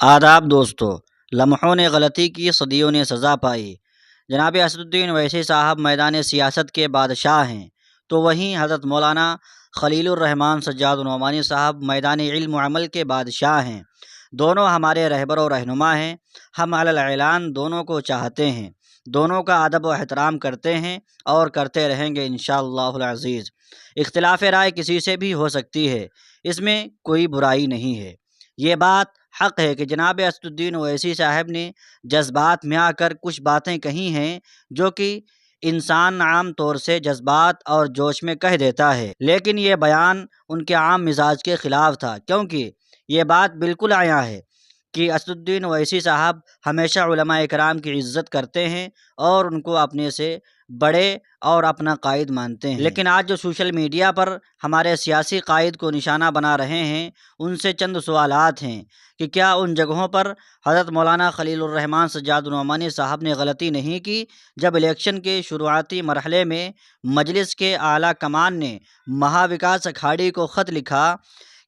آداب دوستو، لمحوں نے غلطی کی، صدیوں نے سزا پائی۔ جناب اسدالدین اویسی صاحب میدان سیاست کے بادشاہ ہیں، تو وہیں حضرت مولانا خلیل الرحمن سجاد النعمانی صاحب میدان علم و عمل کے بادشاہ ہیں۔ دونوں ہمارے رہبر و رہنما ہیں۔ ہم علی الاعلان دونوں کو چاہتے ہیں، دونوں کا ادب و احترام کرتے ہیں اور کرتے رہیں گے انشاءاللہ العزیز۔ اختلاف رائے کسی سے بھی ہو سکتی ہے، اس میں کوئی برائی نہیں ہے۔ یہ بات حق ہے کہ جناب اسدالدین اویسی صاحب نے جذبات میں آ کر کچھ باتیں کہی ہیں جو کہ انسان عام طور سے جذبات اور جوش میں کہہ دیتا ہے، لیکن یہ بیان ان کے عام مزاج کے خلاف تھا، کیونکہ یہ بات بالکل عیاں ہے کہ اسدالدین اویسی صاحب ہمیشہ علماء کرام کی عزت کرتے ہیں اور ان کو اپنے سے بڑے اور اپنا قائد مانتے ہیں۔ لیکن آج جو سوشل میڈیا پر ہمارے سیاسی قائد کو نشانہ بنا رہے ہیں، ان سے چند سوالات ہیں کہ کیا ان جگہوں پر حضرت مولانا خلیل الرحمن سجاد النعمانی صاحب نے غلطی نہیں کی جب الیکشن کے شروعاتی مرحلے میں مجلس کے اعلیٰ کمان نے مہا وکاس اکھاڑی کو خط لکھا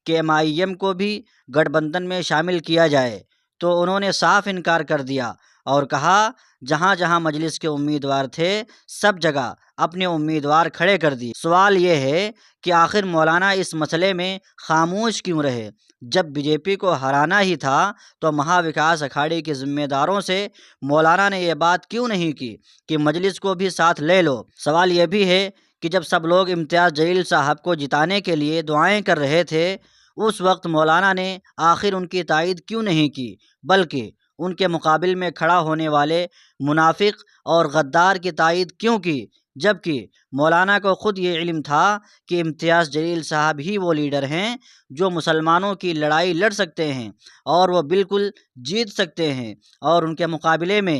کہ MIM کو بھی گٹھ بندھن میں شامل کیا جائے، تو انہوں نے صاف انکار کر دیا اور کہا جہاں جہاں مجلس کے امیدوار تھے سب جگہ اپنے امیدوار کھڑے کر دیے۔ سوال یہ ہے کہ آخر مولانا اس مسئلے میں خاموش کیوں رہے؟ جب BJP کو ہرانا ہی تھا تو مہا وکاس اکھاڑی کے ذمہ داروں سے مولانا نے یہ بات کیوں نہیں کی کہ مجلس کو بھی ساتھ لے لو؟ سوال یہ بھی ہے کہ جب سب لوگ امتیاز جلیل صاحب کو جتانے کے لیے دعائیں کر رہے تھے، اس وقت مولانا نے آخر ان کی تائید کیوں نہیں کی، بلکہ ان کے مقابل میں کھڑا ہونے والے منافق اور غدار کی تائید کیوں کی، جبکہ مولانا کو خود یہ علم تھا کہ امتیاز جلیل صاحب ہی وہ لیڈر ہیں جو مسلمانوں کی لڑائی لڑ سکتے ہیں اور وہ بالکل جیت سکتے ہیں، اور ان کے مقابلے میں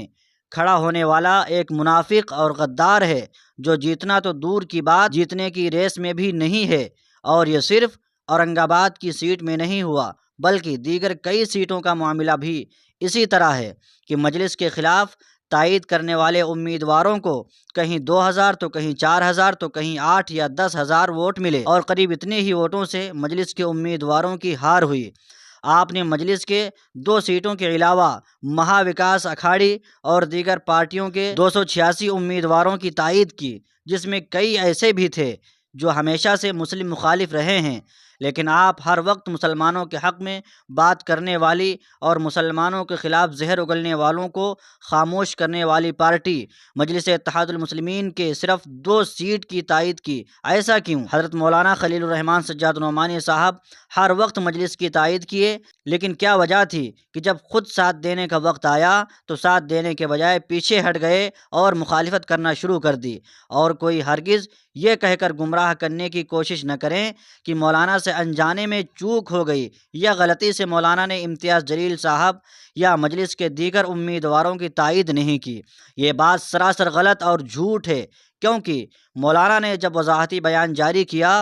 کھڑا ہونے والا ایک منافق اور غدار ہے جو جیتنا تو دور کی بات جیتنے کی ریس میں بھی نہیں ہے۔ اور یہ صرف اورنگ آباد کی سیٹ میں نہیں ہوا، بلکہ دیگر کئی سیٹوں کا معاملہ بھی اسی طرح ہے کہ مجلس کے خلاف تائید کرنے والے امیدواروں کو کہیں 2000 تو کہیں 4000 تو کہیں 8 یا 10,000 ووٹ ملے، اور قریب اتنے ہی ووٹوں سے مجلس کے امیدواروں کی ہار ہوئی۔ آپ نے مجلس کے 2 سیٹوں کے علاوہ مہا وکاس اکھاڑی اور دیگر پارٹیوں کے 286 امیدواروں کی تائید کی، جس میں کئی ایسے بھی تھے جو ہمیشہ سے مسلم مخالف رہے ہیں، لیکن آپ ہر وقت مسلمانوں کے حق میں بات کرنے والی اور مسلمانوں کے خلاف زہر اگلنے والوں کو خاموش کرنے والی پارٹی مجلس اتحاد المسلمین کے صرف 2 سیٹ کی تائید کی۔ ایسا کیوں؟ حضرت مولانا خلیل الرحمن سجاد النعمانی صاحب ہر وقت مجلس کی تائید کیے، لیکن کیا وجہ تھی کہ جب خود ساتھ دینے کا وقت آیا تو ساتھ دینے کے بجائے پیچھے ہٹ گئے اور مخالفت کرنا شروع کر دی؟ اور کوئی ہرگز یہ کہہ کر گمراہ کرنے کی کوشش نہ کریں کہ مولانا سے انجانے میں چوک ہو گئی یا غلطی سے مولانا نے امتیاز جلیل صاحب یا مجلس کے دیگر امیدواروں کی تائید نہیں کی۔ یہ بات سراسر غلط اور جھوٹ ہے، کیونکہ مولانا نے جب وضاحتی بیان جاری کیا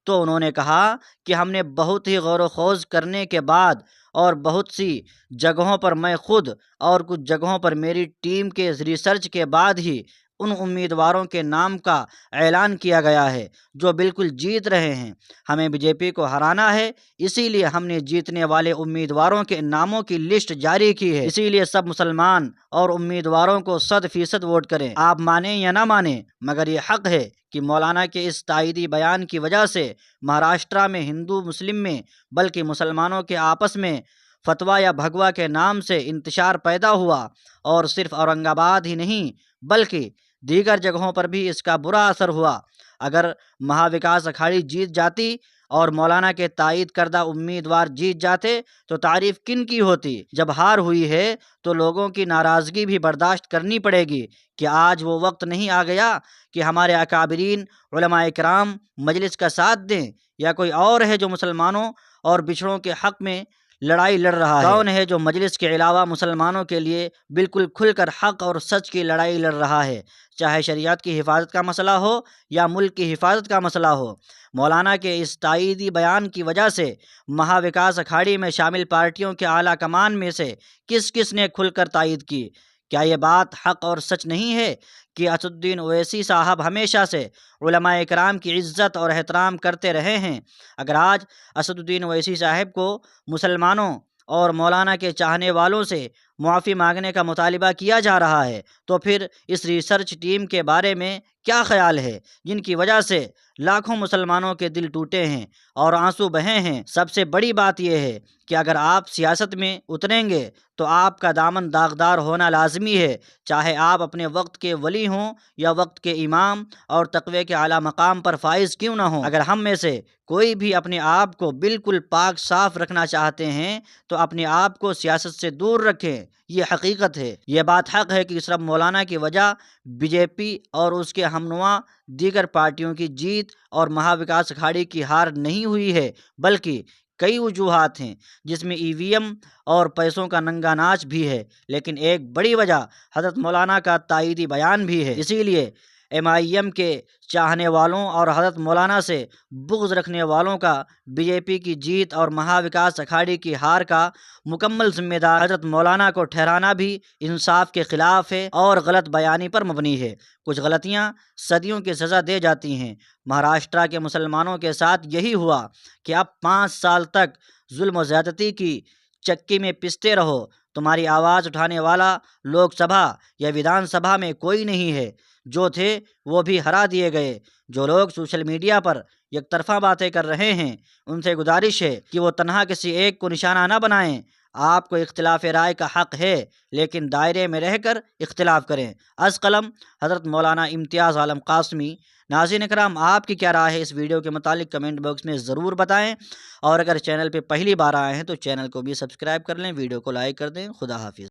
تو انہوں نے کہا کہ ہم نے بہت ہی غور و خوض کرنے کے بعد اور بہت سی جگہوں پر میں خود اور کچھ جگہوں پر میری ٹیم کے ریسرچ کے بعد ہی ان امیدواروں کے نام کا اعلان کیا گیا ہے جو بالکل جیت رہے ہیں۔ ہمیں BJP کو ہرانا ہے، اسی لیے ہم نے جیتنے والے امیدواروں کے ناموں کی لسٹ جاری کی ہے۔ اسی لیے سب مسلمان اور امیدواروں کو 100% ووٹ کریں، آپ مانیں یا نہ مانیں، مگر یہ حق ہے کہ مولانا کے اس تائیدی بیان کی وجہ سے مہاراشٹرا میں ہندو مسلم میں بلکہ مسلمانوں کے آپس میں فتویٰ یا بھگوا کے نام سے انتشار پیدا ہوا، اور صرف اورنگ آباد ہی نہیں بلکہ دیگر جگہوں پر بھی اس کا برا اثر ہوا۔ اگر مہا وکاس اکھاڑی جیت جاتی اور مولانا کے تائید کردہ امیدوار جیت جاتے تو تعریف کن کی ہوتی؟ جب ہار ہوئی ہے تو لوگوں کی ناراضگی بھی برداشت کرنی پڑے گی۔ کہ آج وہ وقت نہیں آ گیا کہ ہمارے اکابرین علماء کرام مجلس کا ساتھ دیں، یا کوئی اور ہے جو مسلمانوں اور بچھڑوں کے حق میں لڑائی لڑ رہا ہے؟ کون ہے جو مجلس کے علاوہ مسلمانوں کے لیے بالکل کھل کر حق اور سچ کی لڑائی لڑ رہا ہے، چاہے شریعت کی حفاظت کا مسئلہ ہو یا ملک کی حفاظت کا مسئلہ ہو؟ مولانا کے اس تائیدی بیان کی وجہ سے مہا وکاس اکھاڑی میں شامل پارٹیوں کے اعلیٰ کمان میں سے کس کس نے کھل کر تائید کی؟ کیا یہ بات حق اور سچ نہیں ہے کہ اسدالدین اویسی صاحب ہمیشہ سے علماء کرام کی عزت اور احترام کرتے رہے ہیں؟ اگر آج اسدالدین اویسی صاحب کو مسلمانوں اور مولانا کے چاہنے والوں سے معافی مانگنے کا مطالبہ کیا جا رہا ہے، تو پھر اس ریسرچ ٹیم کے بارے میں کیا خیال ہے جن کی وجہ سے لاکھوں مسلمانوں کے دل ٹوٹے ہیں اور آنسو بہے ہیں؟ سب سے بڑی بات یہ ہے کہ اگر آپ سیاست میں اتریں گے تو آپ کا دامن داغدار ہونا لازمی ہے، چاہے آپ اپنے وقت کے ولی ہوں یا وقت کے امام اور تقوی کے اعلیٰ مقام پر فائز کیوں نہ ہوں۔ اگر ہم میں سے کوئی بھی اپنے آپ کو بالکل پاک صاف رکھنا چاہتے ہیں تو اپنے آپ کو سیاست سے دور رکھیں، یہ حقیقت ہے۔ یہ بات حق ہے کہ صرف مولانا کی وجہ بی جے پی اور اس کے ہمنوا دیگر پارٹیوں کی جیت اور مہا وکاس اکھاڑی کی ہار نہیں ہوئی ہے، بلکہ کئی وجوہات ہیں جس میں ای وی ایم اور پیسوں کا ننگا ناچ بھی ہے، لیکن ایک بڑی وجہ حضرت مولانا کا تائیدی بیان بھی ہے۔ اسی لیے ایم آئی ایم کے چاہنے والوں اور حضرت مولانا سے بغض رکھنے والوں کا بی جے پی کی جیت اور مہا وکاس اکھاڑی کی ہار کا مکمل ذمہ دار حضرت مولانا کو ٹھہرانا بھی انصاف کے خلاف ہے اور غلط بیانی پر مبنی ہے۔ کچھ غلطیاں صدیوں کی سزا دے جاتی ہیں۔ مہاراشٹرا کے مسلمانوں کے ساتھ یہی ہوا کہ اب 5 سال تک ظلم و زیادتی کی چکی میں پستے رہو، تمہاری آواز اٹھانے والا لوک سبھا یا ودھان سبھا میں کوئی نہیں ہے، جو تھے وہ بھی ہرا دیے گئے۔ جو لوگ سوشل میڈیا پر یک طرفہ باتیں کر رہے ہیں ان سے گزارش ہے کہ وہ تنہا کسی ایک کو نشانہ نہ بنائیں۔ آپ کو اختلاف رائے کا حق ہے، لیکن دائرے میں رہ کر اختلاف کریں۔ از قلم حضرت مولانا امتیاز عالم قاسمی۔ ناظرین اکرام، آپ کی کیا رائے ہے اس ویڈیو کے متعلق کمنٹ باکس میں ضرور بتائیں، اور اگر چینل پہ پہلی بار آئے ہیں تو چینل کو بھی سبسکرائب کر لیں، ویڈیو کو لائک کر دیں۔ خدا حافظ۔